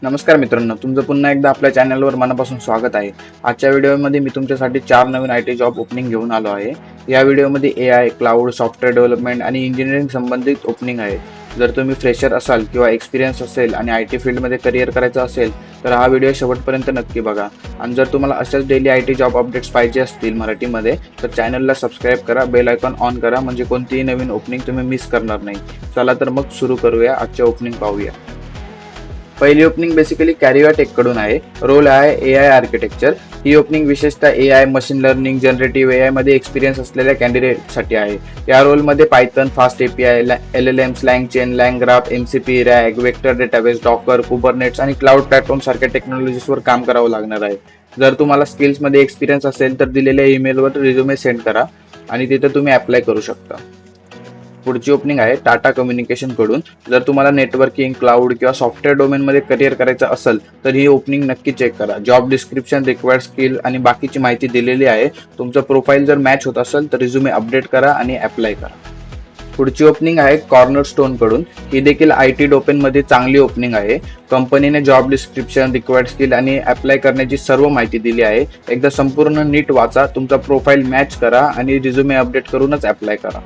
नमस्कार मित्रांनो, तुमचं पुन्हा एकदा आपल्या चॅनलवर मनापासून स्वागत आहे. आजच्या व्हिडिओमध्ये मी तुमच्यासाठी 4 नवीन IT जॉब ओपनिंग घेऊन आलो आहे. या व्हिडिओमध्ये AI, क्लाउड, सॉफ्टवेअर डेव्हलपमेंट आणि इंजिनिअरिंग संबंधित ओपनिंग आहे. जर तुम्ही फ्रेशर असाल किंवा एक्सपिरियन्स असेल आणि IT फील्डमध्ये करिअर करायचं असेल तर हा व्हिडिओ शेवटपर्यंत नक्की बघा. आणि जर तुम्हाला अशाच डेली IT जॉब अपडेट्स पाहिजे असतील मराठीमध्ये तर चॅनलला सबस्क्राईब करा, बेल आयकॉन ऑन करा म्हणजे कोणतीही नवीन ओपनिंग तुम्ही मिस करणार नाही. चला तर मग सुरू करूया, आजचे ओपनिंग पाहूया. पहिली ओपनिंग बेसिकली कॅरिवा टेक कडून आहे. रोल आहे AI आर्किटेक्चर. ही ओपनिंग विशेषतः AI, machine learning, generative AI मध्ये एक्सपिरियन्स असलेल्या कॅन्डिडेटसाठी आहे. या रोलमध्ये Python, fast API, LLM, LangChain, LangGraph, MCP, RAG, vector database, Docker, Kubernetes आणि क्लाउड प्लॅटफॉर्म सारख्या टेक्नॉलॉजीजवर काम करावं लागणार आहे. जर तुम्हाला स्किल्समध्ये एक्सपिरियन्स असेल तर दिलेल्या ईमेलवर रिझ्युमे सेंड करा आणि तिथे तुम्ही अप्लाय करू शकता. पुढची ओपनिंग आहे टाटा कम्युनिकेशन कडून. जर तुम्हाला नेटवर्किंग, क्लाउड किंवा सॉफ्टवेअर डोमेनमध्ये करिअर करायचं असेल तर ही ओपनिंग नक्की चेक करा. जॉब डिस्क्रिप्शन, रिक्वायर्ड स्किल आणि बाकीची माहिती दिलेली आहे. तुमचं प्रोफाईल जर मॅच होत असेल तर रिझ्युमे अपडेट करा आणि अप्लाय करा. पुढची ओपनिंग आहे कॉर्नरस्टोन कडून. ही देखील IT डोमेनमध्ये चांगली ओपनिंग आहे. कंपनीने जॉब डिस्क्रिप्शन, रिक्वायर्ड स्किल आणि अप्लाय करण्याची सर्व माहिती दिली आहे. एकदा संपूर्ण नीट वाचा, तुमचा प्रोफाईल मॅच करा आणि रिझ्युमे अपडेट करूनच अप्लाय करा.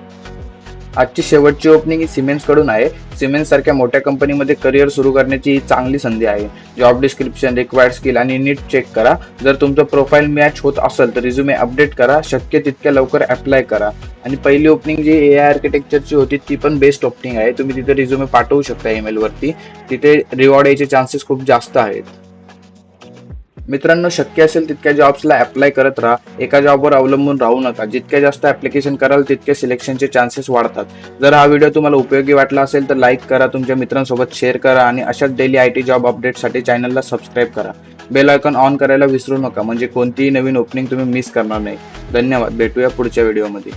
आजची शेवटची ओपनिंग ही सिमेंस कडून आहे. सिमेंस सारख्या मोठ्या कंपनीमध्ये करिअर सुरू करण्याची ही चांगली संधी आहे. जॉब डिस्क्रिप्शन, रिक्वायर्ड स्किल आणि नीट चेक करा. जर तुमचं प्रोफाईल मॅच होत असेल तर रिझ्युमे अपडेट करा. शक्य तितक्या लवकर अप्लाय करा. आणि पहिली ओपनिंग जी AI आर्किटेक्चरची होती ती पण बेस्ट ओपनिंग आहे. तुम्ही तिथे रिझ्युमे पाठवू शकता ईमेलवरती. तिथे रिवॉर्ड यायचे चान्सेस खूप जास्त आहेत. मित्रांनो, शक्य असेल तितक्या जॉब्सला अप्लाय करत राहा. एका जॉबवर अवलंबून राहू नका. जितक्या जास्त ऍप्लिकेशन कराल तितके सिलेक्शनचे चान्सेस वाढतात. जर हा व्हिडिओ तुम्हाला उपयोगी वाटला असेल तर लाईक करा, तुमच्या मित्रांसोबत शेअर करा आणि अशाच डेली IT जॉब अपडेटसाठी चॅनलला सबस्क्राईब करा. बेल आयकॉन ऑन करायला विसरू नका म्हणजे कोणतीही नवीन ओपनिंग तुम्ही मिस करणार नाही. धन्यवाद. भेटूया पुढच्या व्हिडिओमध्ये.